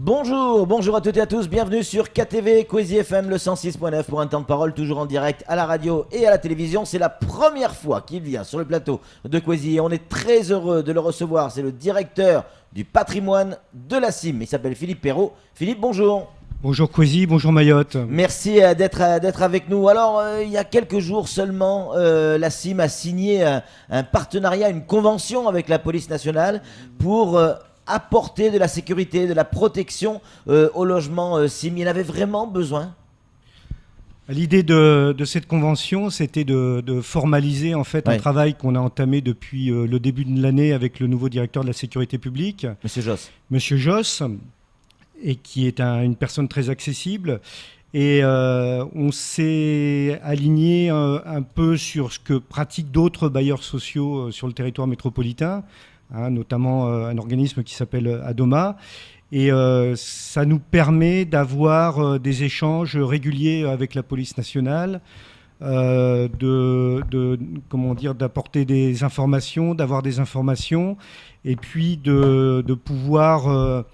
Bonjour à toutes et à tous, bienvenue sur KTV, Kwezi FM, le 106.9 pour un temps de parole, toujours en direct à la radio et à la télévision. C'est la première fois qu'il vient sur le plateau de Kwezi et on est très heureux de le recevoir. C'est le directeur du patrimoine de la CIM, il s'appelle Philippe Perrault. Philippe, bonjour. Bonjour Kwezi, bonjour Mayotte. Merci d'être avec nous. Alors, il y a quelques jours seulement, la CIM a signé un partenariat, une convention avec la police nationale pour apporter de la sécurité, de la protection au logement CIM. Il y en avait vraiment besoin? L'idée de cette convention, c'était de formaliser en fait un travail qu'on a entamé depuis le début de l'année avec le nouveau directeur de la sécurité publique, Monsieur Josse, et qui est une personne très accessible. Et on s'est aligné un peu sur ce que pratiquent d'autres bailleurs sociaux sur le territoire métropolitain, notamment un organisme qui s'appelle Adoma. Et ça nous permet d'avoir des échanges réguliers avec la police nationale, d'apporter des informations, d'avoir des informations, et puis de pouvoir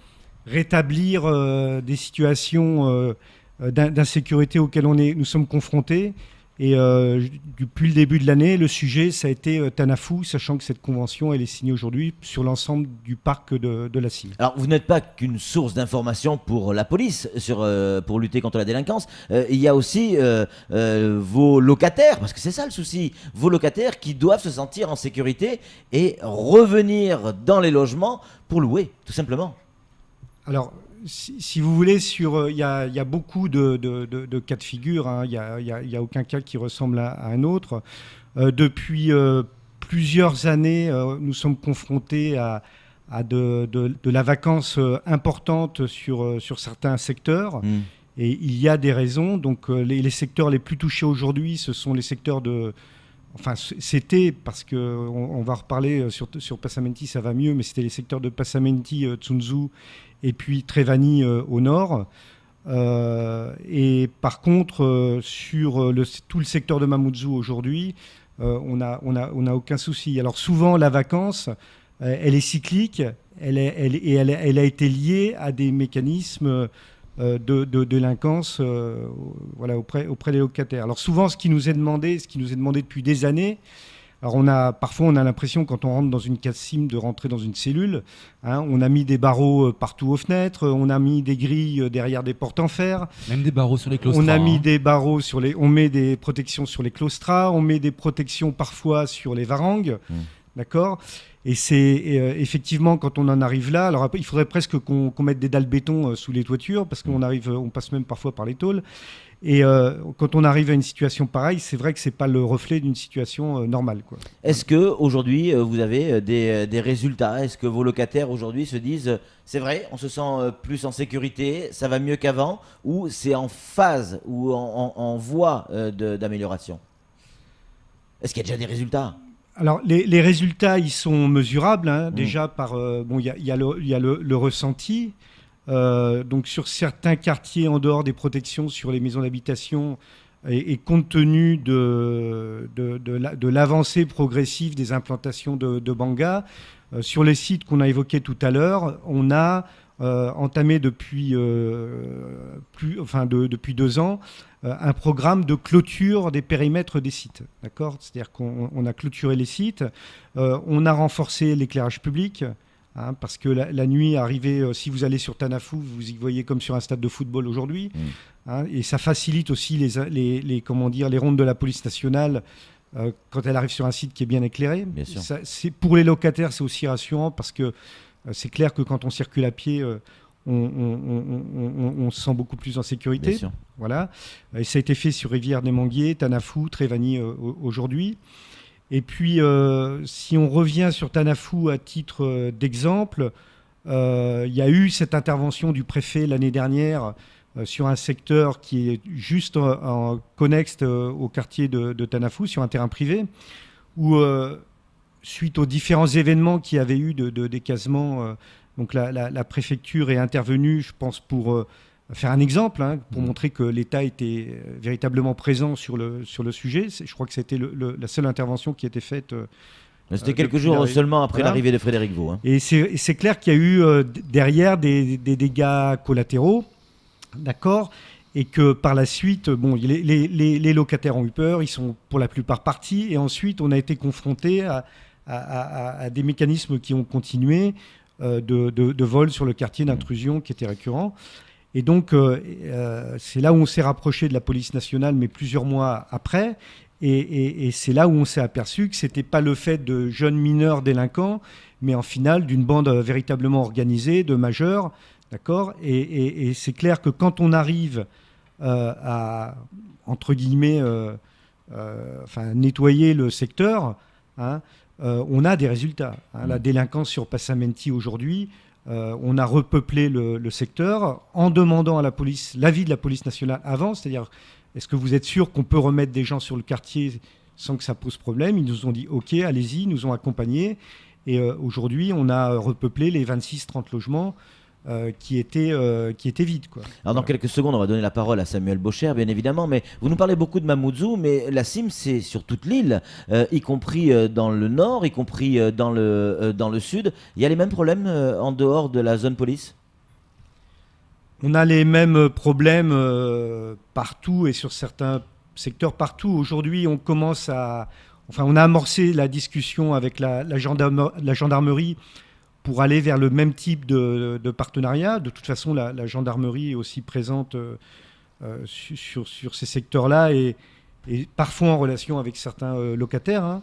rétablir des situations d'insécurité auxquelles nous sommes confrontés. Et depuis le début de l'année, le sujet, ça a été Tanafou, sachant que cette convention, elle est signée aujourd'hui sur l'ensemble du parc de la CIM. Alors, vous n'êtes pas qu'une source d'information pour la police, pour lutter contre la délinquance. Il y a aussi vos locataires, parce que c'est ça le souci, vos locataires qui doivent se sentir en sécurité et revenir dans les logements pour louer, tout simplement. Alors, si vous voulez, il y a beaucoup de cas de figure. Il n'y a aucun cas qui ressemble à un autre. Depuis plusieurs années, nous sommes confrontés à de la vacance importante sur certains secteurs. Et il y a des raisons. Donc, les secteurs les plus touchés aujourd'hui, ce sont les secteurs de... Enfin, c'était, parce qu'on va reparler sur Passamenti, ça va mieux, mais c'était les secteurs de Passamenti, Tsunzu et puis Trevani au nord. Et par contre, sur tout le secteur de Mamoudzou aujourd'hui, on n'a aucun souci. Alors souvent, la vacance, elle est cyclique, elle a été liée à des mécanismes de délinquance auprès des locataires. Alors souvent, ce qui nous est demandé depuis des années, alors parfois on a l'impression quand on rentre dans une case CIM de rentrer dans une cellule. On a mis des barreaux partout aux fenêtres, on a mis des grilles derrière des portes en fer. Même des barreaux sur les claustras. On a mis des barreaux on met des protections sur les claustras, on met des protections parfois sur les varangues. D'accord ? Et c'est effectivement, quand on en arrive là, alors il faudrait presque qu'on mette des dalles béton sous les toitures, parce on passe même parfois par les tôles. Et quand on arrive à une situation pareille, c'est vrai que c'est pas le reflet d'une situation normale, quoi. Est-ce que aujourd'hui vous avez des résultats? Est-ce que vos locataires aujourd'hui se disent c'est vrai, on se sent plus en sécurité, ça va mieux qu'avant, ou c'est en phase ou en voie d'amélioration? Est-ce qu'il y a déjà des résultats? Alors, les résultats, ils sont mesurables, déjà par... il y a le ressenti. Donc, sur certains quartiers, en dehors des protections sur les maisons d'habitation, et compte tenu de l'avancée progressive des implantations de Banga, sur les sites qu'on a évoqués tout à l'heure, on a entamé depuis 2 ans un programme de clôture des périmètres des sites. D'accord ? C'est-à-dire qu'on a clôturé les sites, on a renforcé l'éclairage public, parce que la nuit arrivée, si vous allez sur Tanafou, vous y voyez comme sur un stade de football aujourd'hui, et ça facilite aussi les rondes de la police nationale quand elle arrive sur un site qui est bien éclairé. Bien sûr. Pour les locataires, c'est aussi rassurant parce que c'est clair que quand on circule à pied, on se sent beaucoup plus en sécurité. Bien sûr. Voilà. Et ça a été fait sur Rivière-des-Manguiers, Tanafou, Trevani aujourd'hui. Et puis, si on revient sur Tanafou à titre d'exemple, il y a eu cette intervention du préfet l'année dernière sur un secteur qui est juste en connexe au quartier de Tanafou, sur un terrain privé, où, suite aux différents événements qu'il y avait eu de décasement, donc la préfecture est intervenue, je pense, pour faire un exemple, pour montrer que l'État était véritablement présent sur le sujet. Je crois que c'était la seule intervention qui a été faite Mais c'était quelques depuis jours seulement après voilà. l'arrivée de Frédéric Vaux. Hein. Et c'est clair qu'il y a eu derrière des dégâts collatéraux, d'accord, et que par la suite, bon, les locataires ont eu peur, ils sont pour la plupart partis, et ensuite on a été confronté à des mécanismes qui ont continué de vol sur le quartier, d'intrusion qui étaient récurrents. Et donc c'est là où on s'est rapproché de la police nationale, mais plusieurs mois après. Et c'est là où on s'est aperçu que ce n'était pas le fait de jeunes mineurs délinquants, mais en final d'une bande véritablement organisée de majeurs. D'accord ? Et c'est clair que quand on arrive à, entre guillemets, nettoyer le secteur, hein, on a des résultats. Hein. La délinquance sur Passamenti aujourd'hui, on a repeuplé le secteur en demandant à la police l'avis de la police nationale avant, c'est-à-dire est-ce que vous êtes sûr qu'on peut remettre des gens sur le quartier sans que ça pose problème ? Ils nous ont dit OK, allez-y, ils nous ont accompagnés. Et aujourd'hui, on a repeuplé les 26-30 logements qui étaient vides. Quoi. Alors dans quelques secondes, on va donner la parole à Samuel Bocher, bien évidemment. Mais vous nous parlez beaucoup de Mamoudzou, mais la CIM, c'est sur toute l'île, y compris dans le nord, y compris dans le sud. Il y a les mêmes problèmes en dehors de la zone police ? On a les mêmes problèmes partout et sur certains secteurs partout. Aujourd'hui, on a amorcé la discussion avec la gendarmerie pour aller vers le même type de partenariat. De toute façon, la gendarmerie est aussi présente sur ces secteurs-là et parfois en relation avec certains locataires. Hein.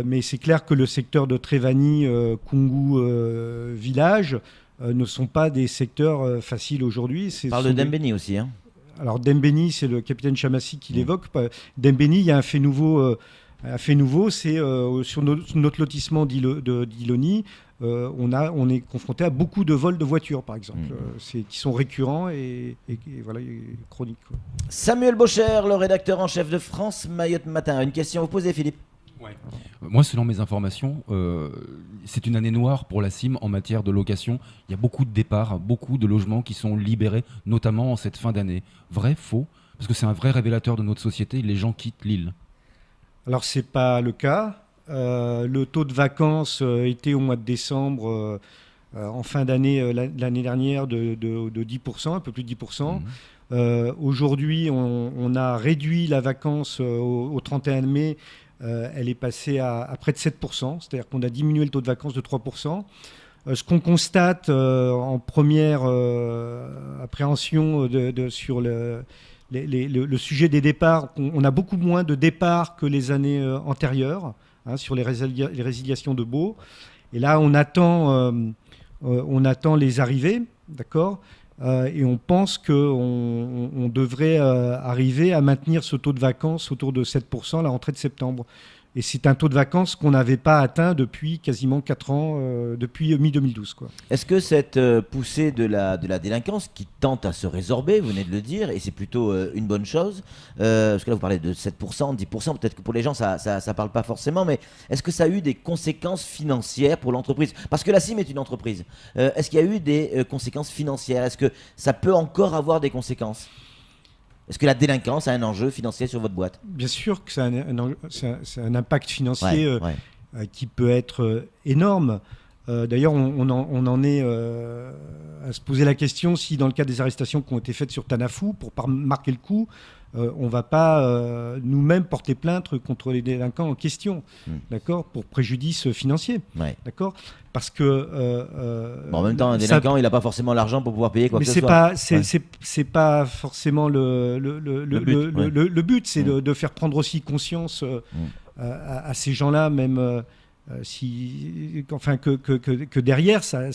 Mais c'est clair que le secteur de Trévani, Koungou, village, ne sont pas des secteurs faciles aujourd'hui. On parle de Dembéni aussi. Hein. Alors Dembéni, c'est le capitaine Chamassi qui l'évoque. Dembéni, il y a un fait nouveau. C'est sur notre lotissement d'Iloni, on est confronté à beaucoup de vols de voitures, par exemple, qui sont récurrents et voilà, chroniques. Quoi. Samuel Bocher, le rédacteur en chef de France Mayotte Matin. Une question à vous poser, Philippe ? Ouais. Moi, selon mes informations, c'est une année noire pour la CIM en matière de location. Il y a beaucoup de départs, beaucoup de logements qui sont libérés, notamment en cette fin d'année. Vrai, faux ? Parce que c'est un vrai révélateur de notre société. Les gens quittent l'île. Alors, c'est pas le cas. Le taux de vacances était au mois de décembre, en fin d'année, l'année dernière, de 10%, un peu plus de 10%. Aujourd'hui, on a réduit la vacance au 31 mai. Elle est passée à près de 7%, c'est-à-dire qu'on a diminué le taux de vacances de 3%. Ce qu'on constate en première appréhension sur le sujet des départs, on a beaucoup moins de départs que les années antérieures sur les résiliations de baux. Et là, on attend les arrivées, d'accord ? Et on pense qu'on devrait arriver à maintenir ce taux de vacances autour de 7% à la rentrée de septembre. Et c'est un taux de vacances qu'on n'avait pas atteint depuis quasiment 4 ans, depuis mi-2012. Quoi. Est-ce que cette poussée de la délinquance qui tente à se résorber, vous venez de le dire, et c'est plutôt une bonne chose, parce que là vous parlez de 7%, 10%, peut-être que pour les gens ça parle pas forcément, mais est-ce que ça a eu des conséquences financières pour l'entreprise ? Parce que la CIM est une entreprise. Est-ce qu'il y a eu des conséquences financières ? Est-ce que ça peut encore avoir des conséquences ? Est-ce que la délinquance a un enjeu financier sur votre boîte ? Bien sûr que c'est un impact financier qui peut être énorme. D'ailleurs, on en est à se poser la question si, dans le cas des arrestations qui ont été faites sur Tanafou, pour marquer le coup, on ne va pas nous-mêmes porter plainte contre les délinquants en question, d'accord, pour préjudice financier, d'accord, parce que en même temps, un délinquant, il n'a pas forcément l'argent pour pouvoir payer quoi que ce soit. C'est pas forcément le but, c'est de faire prendre aussi conscience à ces gens-là, même. Que derrière, ça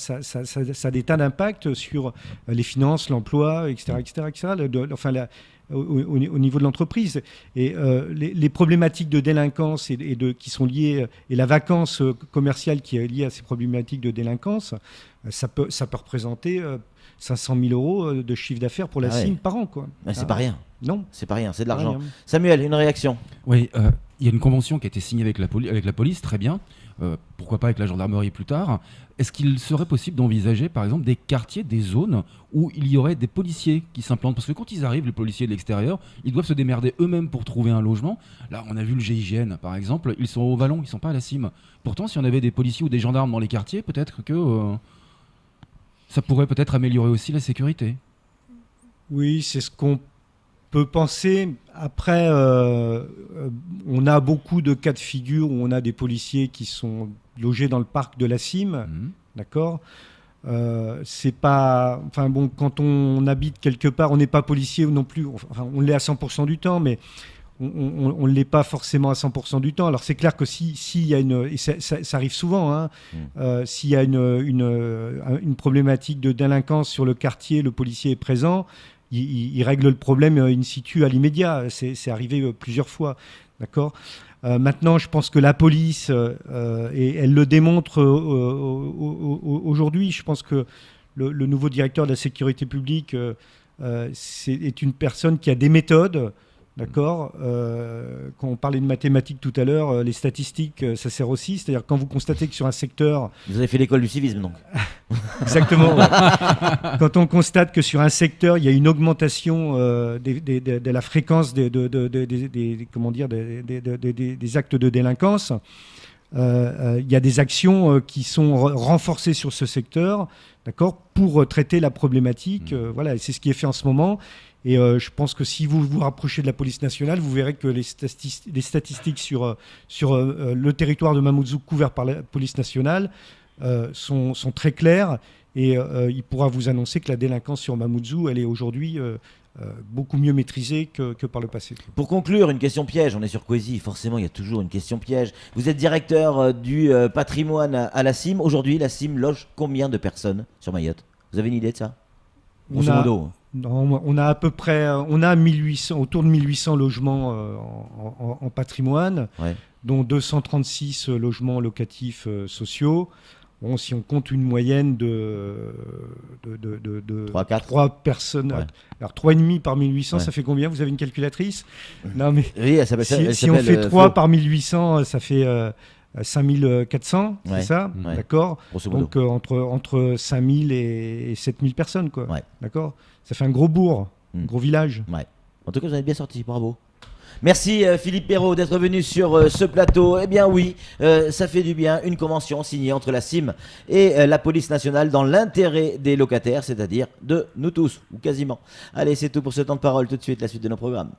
a des tas d'impacts sur les finances, l'emploi, etc. Au niveau de l'entreprise. Et les problématiques de délinquance qui sont liées, et la vacance commerciale qui est liée à ces problématiques de délinquance, ça peut représenter 500 000 euros de chiffre d'affaires pour la CIM par an. Quoi. C'est pas rien. Non. C'est pas rien, c'est de l'argent. Samuel, une réaction ? Oui, il y a une convention qui a été signée avec la police, très bien. pourquoi pas avec la gendarmerie plus tard. Est-ce qu'il serait possible d'envisager, par exemple, des quartiers, des zones où il y aurait des policiers qui s'implantent? Parce que quand ils arrivent, les policiers de l'extérieur, ils doivent se démerder eux-mêmes pour trouver un logement. Là, on a vu le GIGN, par exemple, ils sont au Vallon, ils sont pas à la cime. Pourtant, si on avait des policiers ou des gendarmes dans les quartiers, peut-être que ça pourrait peut-être améliorer aussi la sécurité. Oui, c'est ce qu'on peut penser. Après, on a beaucoup de cas de figure où on a des policiers qui sont logés dans le parc de la Cime, d'accord. C'est pas, enfin bon, quand on habite quelque part, on n'est pas policier non plus. Enfin, on l'est à 100% du temps, mais on ne l'est pas forcément à 100% du temps. Alors c'est clair que s'il y a et ça arrive souvent, hein, s'il y a une problématique de délinquance sur le quartier, le policier est présent. Il règle le problème in situ à l'immédiat. C'est arrivé plusieurs fois, d'accord. Maintenant, je pense que la police, et elle le démontre aujourd'hui. Je pense que le nouveau directeur de la sécurité publique est une personne qui a des méthodes. D'accord. Quand on parlait de mathématiques tout à l'heure, les statistiques, ça sert aussi. C'est-à-dire quand vous constatez que sur un secteur... Vous avez fait l'école du civisme, donc. Exactement. Ouais. Quand on constate que sur un secteur, il y a une augmentation de la fréquence comment dire, des actes de délinquance, il y a des actions qui sont renforcées sur ce secteur, d'accord, pour traiter la problématique. Voilà, et c'est ce qui est fait en ce moment. Et je pense que si vous vous rapprochez de la police nationale, vous verrez que les statistiques sur le territoire de Mamoudzou couvert par la police nationale sont très claires. Et il pourra vous annoncer que la délinquance sur Mamoudzou, elle est aujourd'hui beaucoup mieux maîtrisée que par le passé. Pour conclure, une question piège. On est sur Kwezi, forcément, il y a toujours une question piège. Vous êtes directeur du patrimoine à la Cime. Aujourd'hui, la Cime loge combien de personnes sur Mayotte? Vous avez une idée de ça? Grosso modo. Non, on a à peu près, on a 1800, autour de 1800 logements en patrimoine, ouais, dont 236 logements locatifs sociaux. Bon, si on compte une moyenne de 3 personnes, ouais, alors 3,5 par 1800, ouais, ça fait combien? Vous avez une calculatrice? Non, mais oui, si on fait 3 par 1800, ça fait 5400, ouais, c'est ça, ouais, d'accord. Donc entre 5000 et 7000 personnes, quoi. Ouais. D'accord. Ça fait un gros bourg, un gros village. Ouais. En tout cas, vous avez bien sorti, bravo. Merci Philippe Perrault d'être venu sur ce plateau. Eh bien oui, ça fait du bien, une convention signée entre la Cime et la police nationale dans l'intérêt des locataires, c'est-à-dire de nous tous, ou quasiment. Allez, c'est tout pour ce temps de parole. Tout de suite, la suite de nos programmes.